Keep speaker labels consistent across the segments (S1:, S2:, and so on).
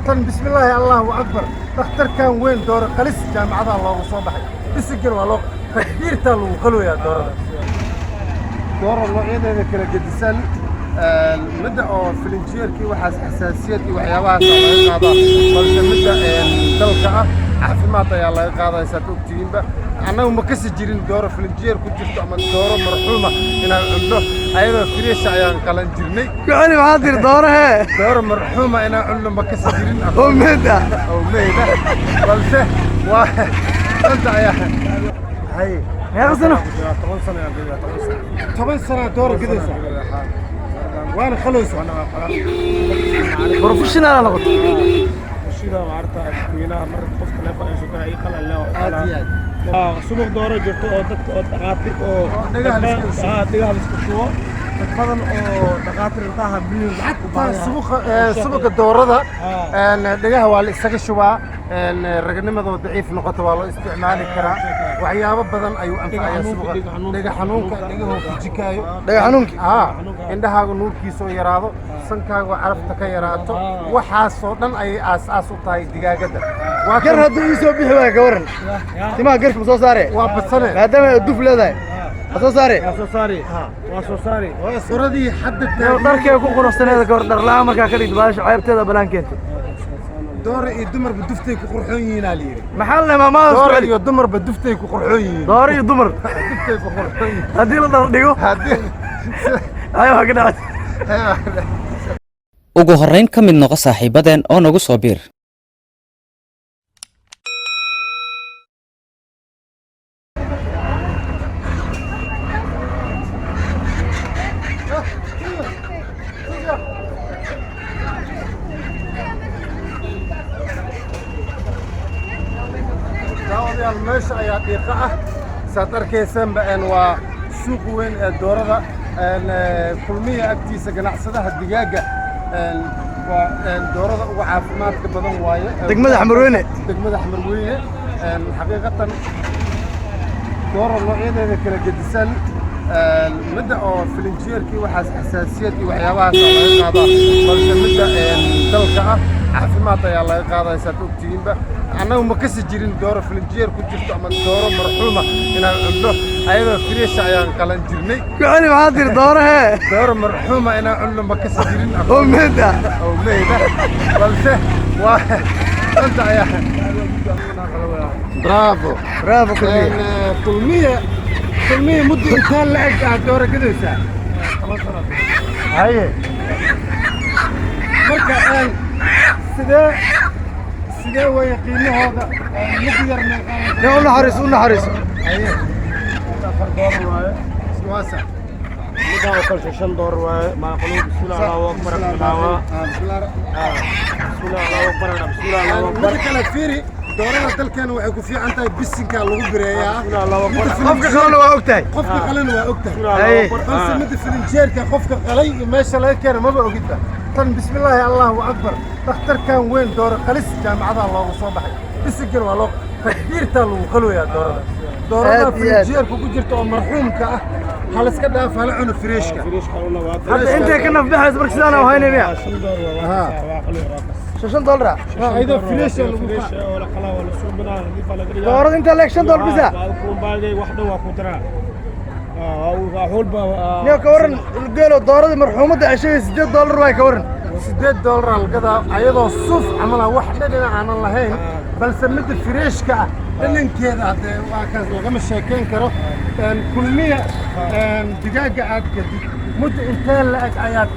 S1: طن بسم الله الله أكبر دكتور كان وين دور قليس جامعة الله صباحي بسجل والله تكبير تلو قالوا يا دور الله إذا كلا جدسان المدة أو فلنجير كي وحاس حساسية كي وحيابها الله قاضى بس المدة دلقة عفمات يا الله قاضى يساتوك تيمبا أنا ومكسر جيرين دور فلنجير كنت جبت عمل دور مرحومة إن عنده أيضا فريش عيان قلنا جيرني
S2: يعني معادير دورها
S1: دور مرحومة أنا عنده مكسر جيرين
S2: أميدة
S1: بس واحد أنت يا هاي
S2: يا غزنا
S1: 8 سنة دور كده وانا خلص
S2: بروفيشنال انا قلت
S3: شيء معرفة كوينا مرة قف كلفة إيش كان أي خلل له سبق دورة جبت أو دقاتك أو دقها بسكتوا تفضل أو دقاتر انتهى من
S1: حتى سبق الدورة ده دقها والسق الشواء الرجنمة ضعيف نقطة والله استعمالي كرا وعيابة بدن أيوة أنفع يا سبق دقها حنونك دقها في جكايو
S2: دقها حنونك
S1: عندها نور كيسو يرادو سنكا وعرفتك يرادو وحاسودن أي أساس وطاي دقاقة
S2: كر هدو يسوي بيحوا كورن تما كرف مصوصاري
S1: وابسنة
S2: هذا الدوف لذا
S3: وصوصاري
S1: وردي حد
S2: دارك يكون قرصنا هذا كور دار لا مركا كريد باش عيبت هذا بلانكينت
S1: دور الدمر بدفتي كقرحوين عليه
S2: محل ما
S1: دور الدمر بدفتي كقرحوين
S2: دوري الدمر
S1: بدفتي كقرحوين
S2: هدي لا ديغو
S1: هدي
S2: ايوه كده
S4: ugu horeyn ka mid noqo saaxiibadeen oo nagu soo biir
S1: داودي المشي يا دقيقة ساتركي سنبا ان وسوق وين الدورة ان كلمية اكتيسة قناعسدها الدقاقة الدورة وعافمات بدن وايه
S2: دقمة حمروينة
S1: دقمة حمروينة حقيقة دورة النوعية ذي كلا جدسان المدة أو فلنجير كي وحاس حساسية كي وحيابها الله قاضى بس المدة دلقة عفمات يا الله قاضى يساتوك تيمبا أنا ومكسر جيرين دور فلنجير كنت جبت عمل دور مرحومة إن عنده أيضا فريش عيان قلنا جيرني
S2: يعني معادير دورها
S1: دور مرحومة إن عنده مكسر جيرين
S2: أميدة
S1: بس واحد أنت يا برافو كلمية مدة إنسان لعب على الدورة كده ساعة هاي مركا الآن سده ويقيني هذا مدير من
S2: قلنا حريص
S1: هاي دور واي سواسة
S3: مدة وكل شيء دور وما قلوب بسم الله الله أكبر بسم الله الله أكبر
S1: مركا الفيري دورنا dalkan waxay ku fiican tahay bisinka lagu bireeyaa
S2: qofka qalana waa ogtahay
S1: qofka qalana waa ogtahay balse mid filinjeerka qofka qalay meesha laga keenay maba ogidba tan bismillaah allahu akbar dhakhtar kan weyn door qalis jaamacada loogu soo baxay bisinkan waa loo takbiirta lagu qalooyaa doorada filinjeerka ku jirta oo marxuumka ah hal iska dhaaf hal cuno freeshka
S2: hadda intee ka naf baxays markisana oo haynayna $6
S1: ايضا فريش
S3: ولا قلا ولا سوق بنا نضيف على قريه
S2: دورة انت لك $6 بس
S3: بعدكم باقي واحده وكترا حول
S2: يا كورن الجيل الدورة مرحومة عشان $6 واي كورن
S1: $6 القضاء ايضا صوف عملها واحده لنا عن اللهين بل سميت الفريش كا اللي كذا واكاز لغم الشيكين كرو كلمية دقاقة عاد كدي مد انتان لك ايات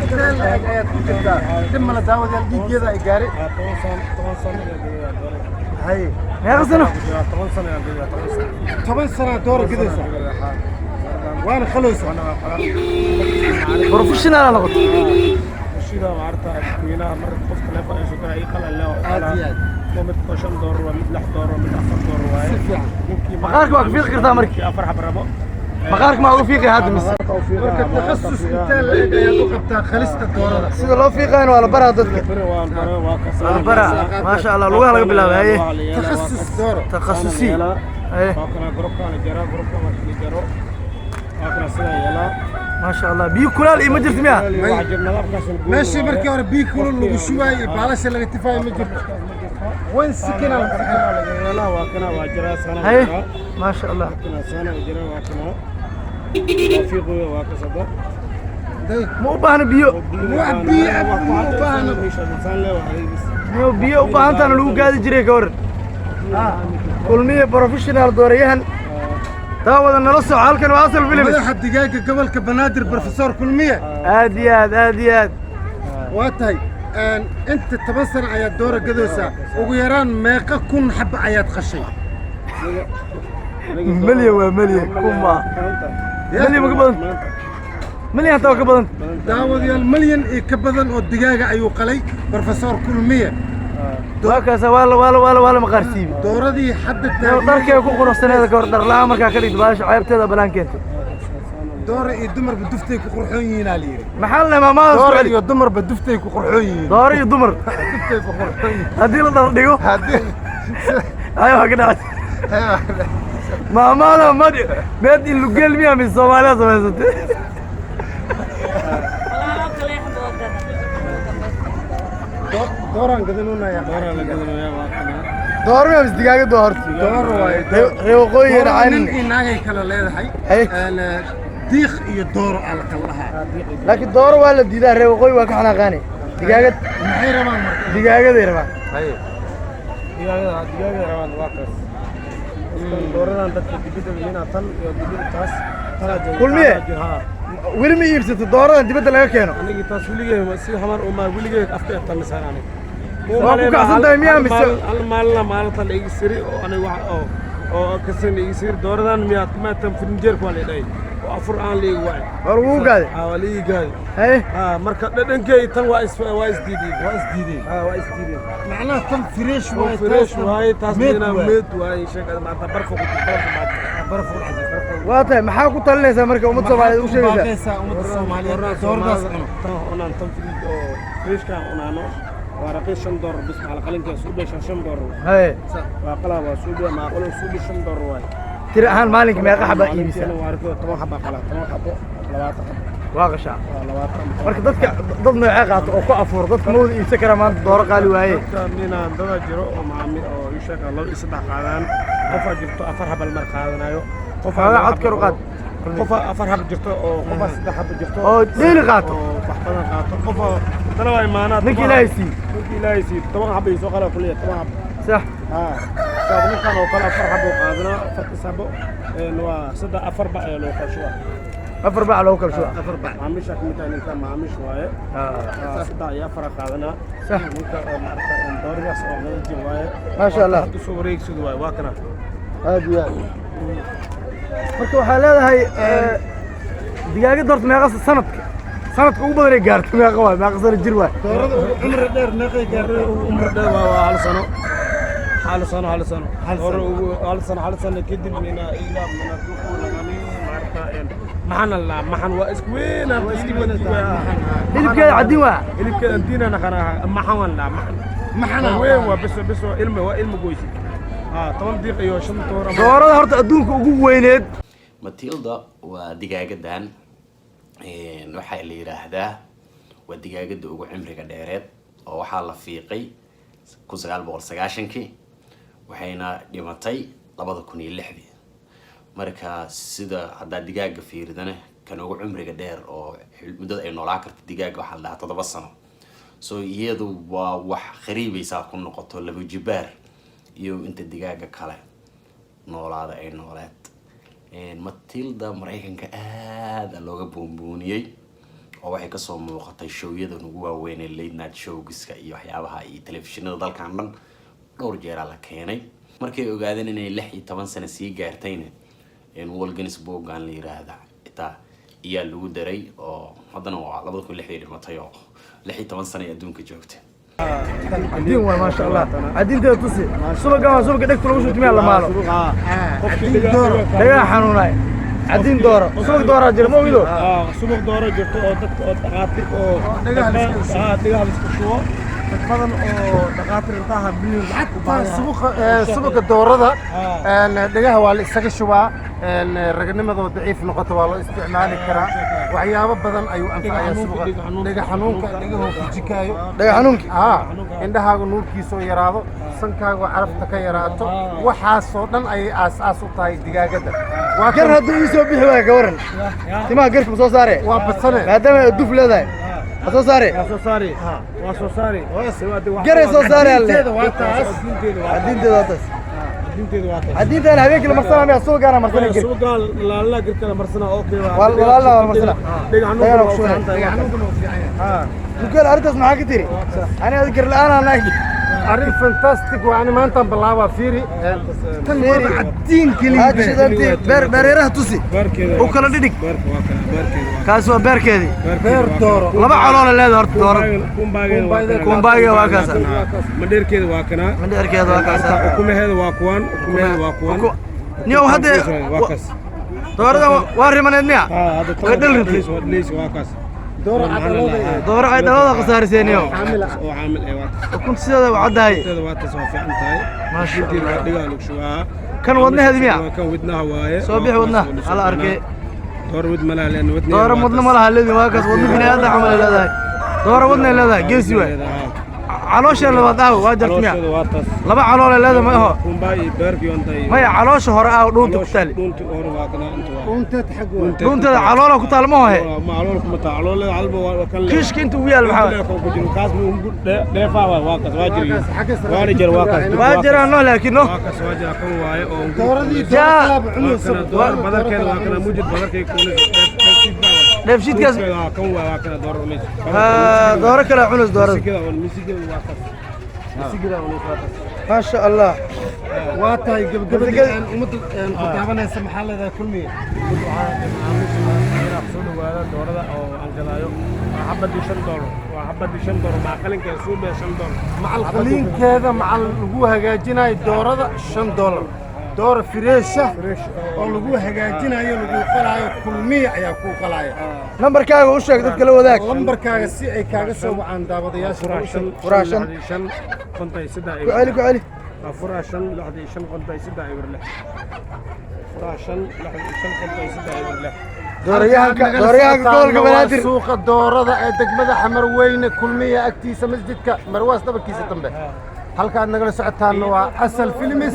S1: انتان لك ايات كده تم لا داود يلقي كذا ايقاري هاي
S2: يا غزنا
S1: 8 سنة دور كده وانا خلص
S2: بروفيشنال انا قلت
S3: شيء معرفة كوينا مرة قف كلفة إيش كان أي خلل له ممت قشم دور ومدلح دور ومدعفر دور واي
S2: مقارك واقفيق كرتا مركي
S3: أفرح بربو
S2: مقارك ما وفيقي هذا مس
S1: التخصص انتان لك ايات وقبتها خلصت الدورة
S2: سيدا لو فيقين ولا برا ضدك برا ما شاء الله لوها لك بالله هاي
S1: تخصص دورة
S2: تخصصي
S3: وكنا جروب كان جرا جروب كان جرا وكنا سيدا يلا
S2: ما شاء الله بيو كلال إيه مجرد مياه
S1: ماشي مركي ورا بي كل اللي شوي بالاش اللي تفاهم مجرد وين سكينة
S3: لا واكنا واجرا سنة
S2: هاي ما شاء الله
S3: واكنا سنة واجرا واكنا توفيق واكسبه
S2: مو بان بيو مو بيو بان تانا لو قاعد يجري كور كل مية بروفيشنال دوريهن تاوض النص وحالكن واصل فيلم
S1: مدح الدقايق قبل كبنادر بروفيسور كل مية
S2: هاديات
S1: واتهي انت تبصر عيات دورة قدوسة وغيران ميقا كون حب عيات خشي
S2: مليون كوما مليون كبدن مليون تو كبدن
S1: داود يا المليون كبدن والدقايق ايو قلي بروفيسور كل مية
S2: واكاسا ولا مقارسيبي
S1: دورة دي حد
S2: داركي كو قرصنيدا كور دار لا marka ka dhig baash ceebteeda balaankeento
S1: دورة iyo dumar baduftay ku qurxoon yihiin aliiri
S2: maxal ma ma
S1: دورة iyo dumar baduftay ku qurxoon yihiin
S2: دورة iyo dumar
S1: baduftay ku qurxoon yihiin
S2: hadii la dar dhigo ayo ka dhacay maamada mad in lugel miya min Soomaaliya samaysatay
S1: دوران قدنونا يا
S2: دور ما بس دور
S1: واي
S2: ريوقوي عين
S1: إناجي كلا ليدحي أنا ديخ يدور على كلها
S2: لكن دور ولا ديدا ريوقوي وكحنا غاني دقاقة
S1: محيرة ما
S2: دقاقة دي رمان
S1: هاي
S3: دقاقة رمان واقس دورنا أنت تبيت بينا تل تبيت تاس
S2: كل مية وين مي يبسط الدورة أنت بدل لك كانوا
S3: أنا جيت تاس ولي مسي حمار وما ولي جيت أفتح تلسان أنا
S2: واقو كعسل دايمية مسي
S3: المال تل يصير أنا واحد أو كسر يصير دورنا ميات ما تم فرنجر كوالي داي وأفر لي واحد
S2: ورو قال
S3: حوالي قال
S2: هاي
S3: مركب دنكي تن وايس ديدي
S1: معناه تم فريش
S3: فريش واي تاسمينا ميد واي شيء ما تبرفق برفق
S2: واتا maxaa ku talinaysa marka umad Soomaaliyeed u sheegaysa
S1: umad Soomaaliyeed doordaas
S3: ona tan فريش كان ona ورقي $5 بس على قلنك سوبي $5
S2: هاي
S3: وقلا وسوبي ما قلوا سوبي $5 واي
S2: ترى ahaan maalinka meeqa xaba iibisa
S3: أنا وعارفه 10 حبة قلا 10 حبة 20
S2: waaqasha marka dadka dad nooca qaato oo ku afuur dadka mood iibsa kara maanta door qaali waaye
S3: mina dada jiro oo maami oo ii sheeg loo isda qaadaan qof jirto 4 xabal mar qaadanayo qof
S2: cad kar qaad
S3: qof 4 xabal jirto oo qof 3 xabal jirto
S2: oo deeli qaato
S3: wax badan qaato qof dana way maana
S2: ninkii
S3: ilaahaysi 10 xabal soo qala kulliye 10 xabal
S2: صح
S3: sababna kan oo kala 4 xabal qaadana 4 xabal waa 4 baa loo qashwa
S2: أفربع لو كل شوء
S3: أفربع معامش أكمل إنك معامش واي صدق يا فرق هذانا
S2: صح
S3: دور يا صاحبي
S2: ما شاء الله
S3: تصوريك سود واي واكنا
S2: هذه marka waxa leedahay digaaga doorta meeqa sanadka ugu badan ee gaartay meeqa waa meeqa sano jir waa
S1: doorada umr dheer meeqa gaartay
S3: umr dheer waa hal sano hal sano kadib mina ila mina duqulani maxana la maxan waa isku weyn
S2: hilibkeeda cadin waa
S3: hilibkeeda diina naqana maxan wala maxana weyn waa bes ilmo goysi 10 daqiiqo iyo 5 doora
S2: doorada horta adduunka ugu weyneed
S5: Matilda waa digaagadan waxa la yiraahdaa waa digaagada ugu cimriga dheereed oo waxa la fiiqay 1990kii waxayna dhimatay 2006 marka sida hadda digaaga fiiridana kan ugu cimriga dheer oo muddo ay noolaa karto digaaga waxa la 7 sano soo iyadu waa wax khariibaysa ku noqoto laba jibaar iyo inta digaaga kale noolaada ay nooleed Matilda Mareykanka aad looga boombooniyay oo waxay ka soo muuqatay showyada ugu waaweyn ee late night showgiska iyo waxyaabaha ay telefishinada dalkan dhan dhowr jeer la keenay markay ogaadeen inay 16 sano sii gaartayna Walgensburg aan la yiraahdaa ita iyaa lagu daray oo haddana waa 2006 dhimatay oo 16 sano adduunka joogtay
S2: عدين ما شاء الله عدين ده تصي سبق دكتور وش تمي الله ماله دقا حنوناي عدين دورة سبق دورة جرى مو يدو
S3: سبق دورة جرت أو دقاتك أو دقها بسكشوا تفضل أو دقاتك انتهى بين
S1: حتى سبق الدورة ده دقها والسكشوا الرقم ضعيف نقطة والله استعمالي كرا waxyaabo badan ayuu anfacayaa suuqa dhiga xanuunka dhigahoo ku jikaayo
S2: dhagax xanuunki
S1: indhahaaga nuurkiisoo yaraado sankaaga carafta ka yaraato waxaasoo dhan ayay aas-aas u tahay digaagadda
S2: gar hadduu ii soo bixi waayo ka waran timaha garka ma soo saare
S1: waa badsane
S2: maadaama ay duf leedahay ma soo saare garay soo saare alle
S1: waa taas
S2: diinteeda waa taas diinteeda habeenkii la marsana miyaa suugaana marsana gir
S3: walaalna girkala marsana oo keewa
S2: walaalna waa marsana
S3: dhagax
S2: dukaan arrintaas maxaa ka tiri ani ad gar la'aan anaa
S1: arrin fantastic waa ani maantaan bilaabaa fiiri tan
S2: Fiiri.
S1: caddiin
S2: haajishadantii beereeraha tusi u kala dhidhig kaas waa beerkeedii
S1: beer dooro
S2: laba caloole leeda horta dooro kumbaagiga waa kaasa
S3: madheerkeeda waa kana
S2: mindhicirkeeda waa kaasa
S3: ukumaheeda waa kuwan
S2: niyow hadda doorada waa rimaneed miya way dhal ritay
S3: waa kaas
S1: dooro cadalooda
S2: dooro ay dhalada khasaariseen niyow
S1: caamila
S3: oo caamil ee waa
S2: ukun sideeda u caddahay
S3: waa taas waa fiican tahay
S2: maasha
S3: intii
S2: allah
S3: dhigaa lagu shubaa
S2: kan wadnaheedi miya
S3: kan wadnaha waaye
S2: soo bixi wadnaha hala arkee
S3: door wad malaha leen wadnaha
S2: dooro wadna ma laha leedin waa kaas wadna bini'aadam camal ay leedahay dooro wadna ay leedahay geesi waay caloosha labaad aaw waa jarta miya
S3: waa taas
S2: laba calool ay leedahay ma aho
S3: kumbaa iyo beerkii ontay
S2: maya caloosha hore aaw dhuunta ku taali
S3: dhunti hore waa kana inta waa
S1: unteed xag
S2: dhuunteeda caloola ku taal ma hohe
S3: macluul kuma taa caloolada alba waa kan
S2: kiishka inta ugu yaal maxaa waay
S3: ku jiro kaas muu dheefaa waa kaas waa jiri waa jar waa kaas
S2: waa jiraan no laakiin no
S3: waa kaas waa jira kan waaye oo
S1: dooradii
S2: Yaa.
S1: dooralaab cunayso
S3: door badarkeeda waa kana mujid badarkay kuulis
S2: dheefshiidkaas
S3: kan waa kana door ulis
S2: dooro kale cunus doorada
S3: kida oo misigada waa kaas misigada oo waa kaas
S2: maasha allah
S1: waa tahay gabagabadii aan ummadda ku taabanaysa maxaa leedahay kulmiye
S3: soo dhawaada doorada oo aan gadaayo waa xabadii $5 waa xabadii $5 ma qalinka soo baa $5
S1: macal qaliinkeeda macal lagu hagaajinayo doorada $5 dooro fireesha oo lagu hagaajinayo lagu qalaayo kulmiye ayaa ku qalaya
S2: nambarkaaga u sheeg dadka la wadaag
S1: lambarkaaga si ay kaaga soo wacaan daawadayaasha
S2: furaashan
S3: qontay sida
S2: ku celi ku celi
S3: furaashan 65 qontay sida ay warle furaashan 65 qontay sida ay warle
S2: dooryahanka gobolka banaadir
S1: suuqa doorada ee degmada xamar weyne kulmiye agtiisa masjidka marwaas dhabarkiisa dambe halkaad nagala socotaanna waa asal filmis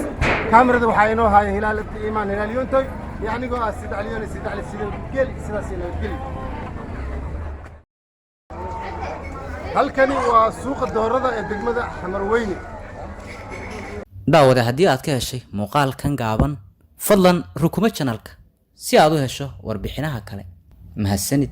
S1: kaamirada waxaa inoo haya hilaal ibni iimaan hilaal yoontoy iyo anigoo ah Sid Cali Yooni Sid Cali Sidoo gel sidaas inoo geli halkani waa suuqa doorada ee degmada xamar weyne
S4: daawade haddii aad ka heshay muuqaalkan gaaban fadlan rukuma channelka si aad u hesho warbixinaha kale mahadsanid